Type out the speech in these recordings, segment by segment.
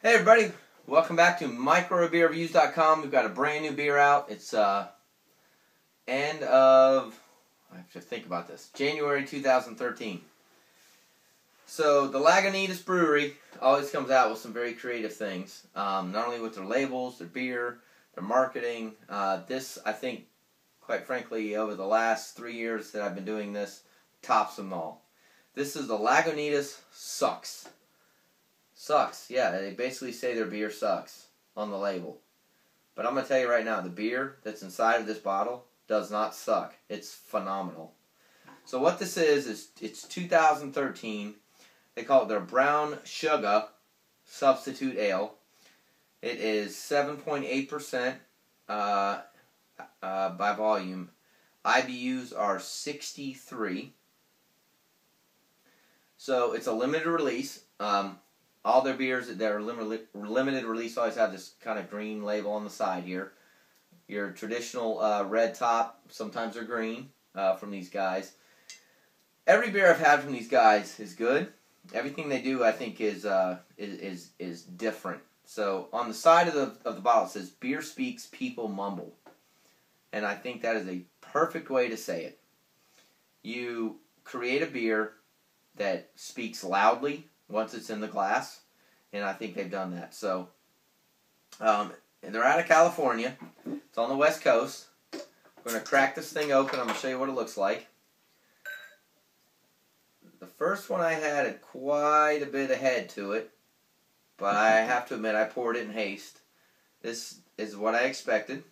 Hey everybody, welcome back to microbeerreviews.com. We've got a brand new beer out. It's end of, I have to think about this, January 2013. So the Lagunitas Brewery always comes out with some very creative things. Not only with their labels, their beer, their marketing. This, I think, quite frankly, over the last 3 years that I've been doing this, tops them all. This is the Lagunitas Sucks. Sucks, yeah, they basically say their beer sucks on the label. But I'm going to tell you right now, the beer that's inside of this bottle does not suck. It's phenomenal. So what this is it's 2013. They call it their Brown Shugga Substitute Ale. It is 7.8% by volume. IBUs are 63. So it's a limited release. All their beers that are limited release always have this kind of green label on the side here. Your traditional red top, sometimes they're green from these guys. Every beer I've had from these guys is good. Everything they do, I think, is different. So on the side of the bottle it says, "Beer speaks, people mumble," and I think that is a perfect way to say it. You create a beer that speaks loudly once it's in the glass, and I think they've done that. So, and they're out of California. It's on the West Coast. We're going to crack this thing open. I'm going to show you what it looks like. The first one I had quite a bit of head to it, but I have to admit I poured it in haste. This is what I expected.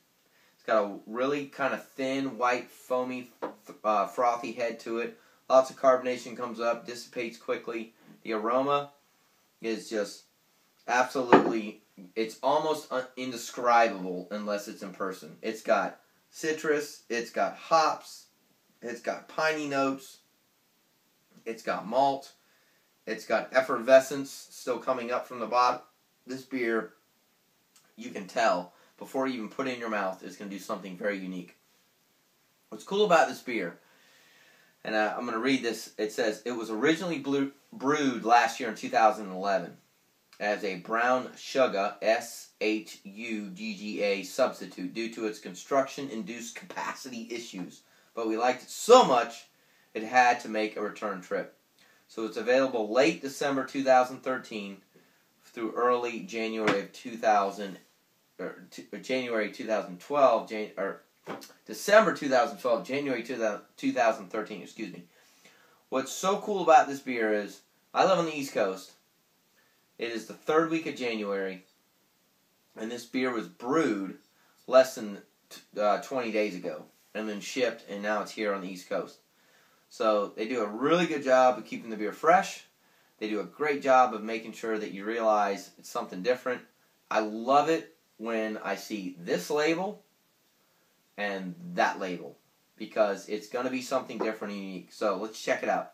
It's got a really kind of thin, white, foamy, frothy head to it. Lots of carbonation comes up, dissipates quickly. The aroma is just absolutely, it's almost indescribable unless it's in person. It's got citrus, it's got hops, it's got piney notes, it's got malt, it's got effervescence still coming up from the bottom. This beer, you can tell, before you even put it in your mouth, it's going to do something very unique. What's cool about this beer, and I'm going to read this. It says, it was originally brewed last year in 2011 as a Brown Shugga, S-H-U-G-G-A substitute due to its construction-induced capacity issues. But we liked it so much, it had to make a return trip. So it's available late December 2013 through early January of January 2012, December 2012, January 2013, excuse me. What's so cool about this beer is, I live on the East Coast. It is the third week of January, and this beer was brewed less than 20 days ago, and then shipped, and now it's here on the East Coast. So they do a really good job of keeping the beer fresh. They do a great job of making sure that you realize it's something different. I love it when I see this label and that label, because it's going to be something different and unique. So let's check it out.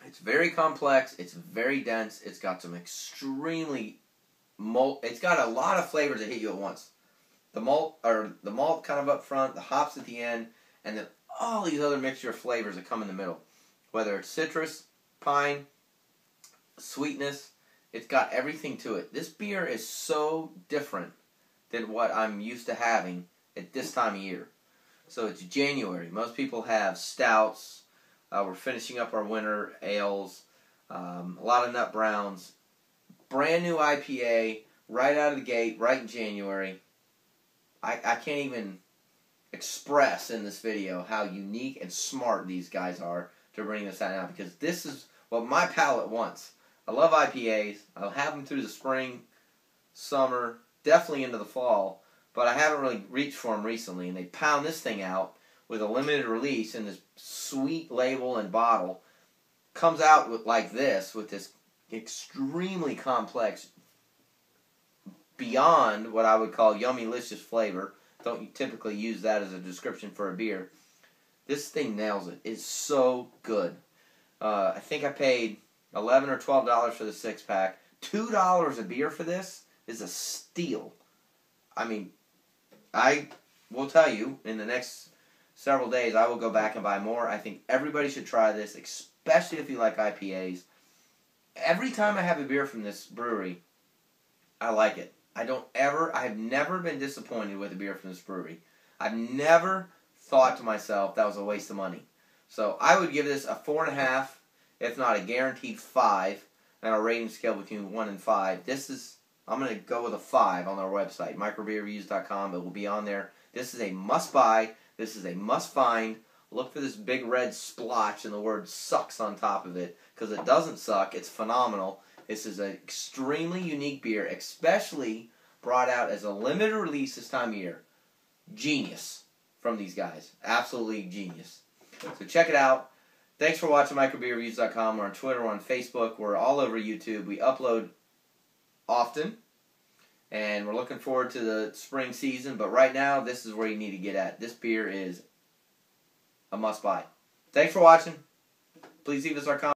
It's very complex, it's very dense, it's got some extremely it's got a lot of flavors that hit you at once. The malt kind of up front, the hops at the end, and then all these other mixture of flavors that come in the middle. Whether it's citrus, pine, sweetness, it's got everything to it. This beer is so different than what I'm used to having at this time of year. So it's January. Most people have stouts. We're finishing up our winter ales. A lot of nut browns. Brand new IPA right out of the gate, right in January. I can't even express in this video how unique and smart these guys are to bring this out now, because this is what my palate wants. I love IPAs. I'll have them through the spring, summer, definitely into the fall, but I haven't really reached for them recently, and they pound this thing out with a limited release in this sweet label and bottle. Comes out like this, with this extremely complex, beyond what I would call yummy-licious flavor. Don't typically use that as a description for a beer. This thing nails it. It's so good. I think I paid $11 or $12 for the 6-pack. $2 a beer for this is a steal. I mean, I will tell you, in the next several days, I will go back and buy more. I think everybody should try this, especially if you like IPAs. Every time I have a beer from this brewery, I like it. I have never been disappointed with a beer from this brewery. I've never thought to myself that was a waste of money. So I would give this a 4.5, if not a guaranteed 5, on our rating scale between 1 and 5. I'm going to go with a 5 on our website, microbeerreviews.com. It will be on there. This is a must-buy. This is a must-find. Look for this big red splotch and the word sucks on top of it, because it doesn't suck. It's phenomenal. This is an extremely unique beer, especially brought out as a limited release this time of year. Genius from these guys. Absolutely genius. So check it out. Thanks for watching microbeerreviews.com. We're on Twitter, we're on Facebook, we're all over YouTube. We upload often, and we're looking forward to the spring season, but right now, this is where you need to get at. This beer is a must-buy. Thanks for watching. Please leave us our comments.